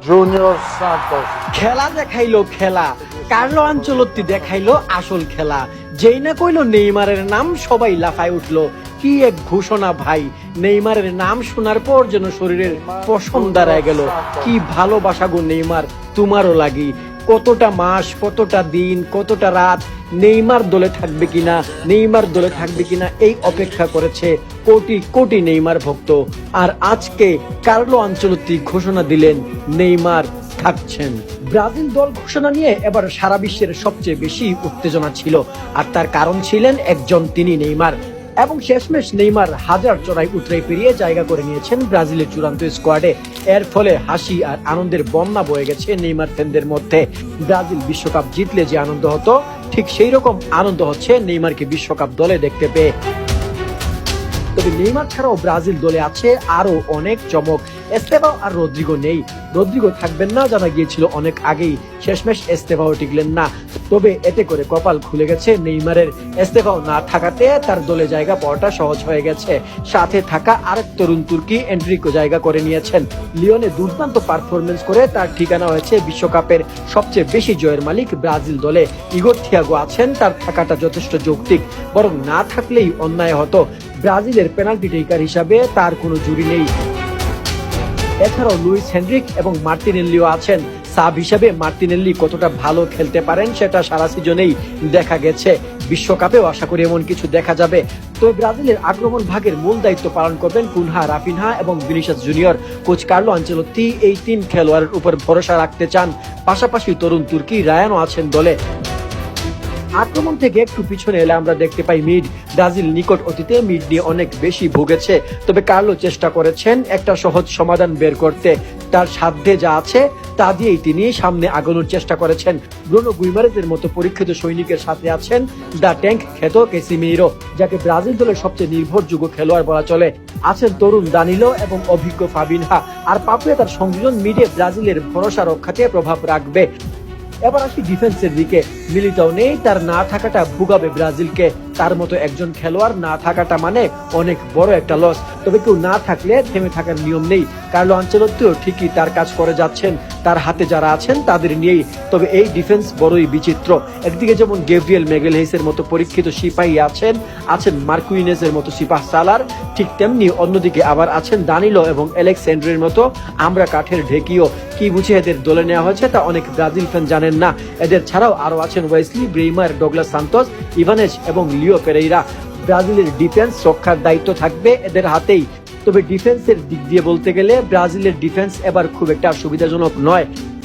Junior Santos. খেলা দেখাইলো খেলা, কার্লো আনচেলত্তি দেখাইলো আসল খেলা। যেই না কইলো নেইমারের নাম, সবাই লাফায় উঠলো। কি এক ঘোষণা ভাই! নেইমারের নাম শোনার পর যেন শরীরের পশম দাঁড়ায় গেল। কি ভালোবাসা গো নেইমার, তোমারও লাগি। কতটা মাস, কতটা দিন, কতটা রাত নেইমার দলে থাকবে কিনা, নেইমার দলে থাকবে কিনা এই অপেক্ষা করেছে কোটি কোটি নেইমার ভক্ত। আর আজকে কার্লো আনচেলত্তি ঘোষণা দিলেন নেইমার থাকছেন। ব্রাজিল দল ঘোষণা নিয়ে এবার সারা বিশ্বের সবচেয়ে বেশি উত্তেজনা ছিল, আর তার কারণ ছিলেন একজন, তিনি নেইমার। এবং শেষমেশ নেইমার হাজার চড়াই উতরাই পেরিয়ে জায়গা করে নিয়েছেন ব্রাজিলের চূড়ান্ত স্কোয়াডে। এর ফলে হাসি আর আনন্দের বন্যা বয়ে গেছে নেইমার ফ্যানদের মধ্যে। ব্রাজিল বিশ্বকাপ জিতলে যে আনন্দ হতো, ঠিক সেই রকম আনন্দ হচ্ছে নেইমারকে বিশ্বকাপ দলে দেখতে পেয়ে। তবে নেইমার ছাড়াও ব্রাজিল দলে আছে আরো অনেক চমক। এস্তেভাও আর রদ্রিগো নেই। রদ্রিগো থাকবেন না জানা গিয়েছিল অনেক আগেই, শেষমেশ এস্তেভাও টিকলেন না। তবে এতে করে কপাল খুলে গেছে নেইমারের। এস্তেভাও না থাকাতে তার দলে জায়গা পাওয়াটা সহজ হয়ে গেছে। সাথে থাকা আরেক তরুণ তুর্কি এন্ড্রিকো জায়গা করে নিয়েছেন। লিওনে দুর্দান্ত পারফরমেন্স করে তার ঠিকানা হয়েছে বিশ্বকাপের সবচেয়ে বেশি জয়ের মালিক ব্রাজিল দলে। ইগোর থিয়াগো আছেন, তার থাকাটা যথেষ্ট যৌক্তিক, বরং না থাকলেই অন্যায় হতো। ব্রাজিলের পেনাল্টি টেকার হিসাবে তার কোনো জুরি নেই। এছাড়াও লুইস হেনরিক এবং মার্টিনেল্লিও আছেন। সাব হিসাবে মার্টিনেল্লি কতটা ভালো খেলতে পারেন সেটা সারা সিজনেই দেখা গেছে। বিশ্বকাপেও আশা করি এমন কিছু দেখা যাবে। তবে ব্রাজিলের আক্রমণ ভাগের মূল দায়িত্ব পালন করবেন কুনহা, রাফিনহা এবং Vinicius junior. Coach Carlo Ancelotti এই তিন খেলোয়াড়ের উপর ভরসা রাখতে চান। পাশাপাশি তরুণ তুর্কি রায়ানও আছেন দলে। আক্রমণ থেকে একটু পিছনে এলে আমরা দেখতে পাই মিড। ব্রাজিল নিকট অতীতে মিড নিয়ে অনেক বেশি ভুগেছে, তবে কার্লো চেষ্টা করেছেন একটা সহজ সমাধান বের করতে। তার সাধ্যে যা আছে তা দিয়েই তিনি সামনে আগানোর চেষ্টা করেছেন। ব্রুনো গুইমারেজের মতো পরীক্ষিত সৈনিকের সাথে আছেন দ্য ট্যাঙ্ক খ্যাত ক্যাসিমিরো, যাকে ব্রাজিল দলের সবচেয়ে নির্ভরযোগ্য খেলোয়াড় বলা চলে। আছেন তরুণ দানিলো এবং অভিজ্ঞ ফাবিনহা। আর পাপুয়েতার সংযোজন মিডে ব্রাজিলের ভরসা রক্ষাতে প্রভাব রাখবে। এবার আসি ডিফেন্সের দিকে। মিলিটাও নেই, তার না থাকাটা ভুগাবে ব্রাজিলকে। তার মতো একজন খেলোয়াড় না থাকাটা মানে অনেক বড় একটা লস। তবে কেউ না থাকলে থেমে থাকার নিয়ম নেই। কার্লো আনচেলত্তিও ঠিকই তার কাজ করে যাচ্ছেন, তার হাতে যারা আছেন তাদের নিয়েই। তবে এই ডিফেন্স বড়ই বিচিত্র। একদিকে যেমন গেব্রিয়েল মেগেলহেইসের মতো পরীক্ষিত সিপাহী আছেন মার্কুইনেজের মতো সিপাহ সালার, ঠিক তেমনি অন্যদিকে আবার আছেন দানিলো এবং অ্যালেক্সান্ড্রের মতো আমরা কাঠের ঢেকিও। কি বুঝে এদের দলে নেওয়া হয়েছে তা অনেক ব্রাজিল ফ্যান জানেন না। এদের ছাড়াও আরো আছেন ওয়েসলি, ব্রেইমার, ডগলাস সান্তোস, ইভানেজ এবং লিও পেরেইরা। ব্রাজিলের ডিফেন্স রক্ষার দায়িত্ব থাকবে এদের হাতেই। তবে ডিফেন্সের দিক দিয়ে বলতে গেলে ব্রাজিলের ডিফেন্স এবার খুব একটা সুবিধাজনক নয়।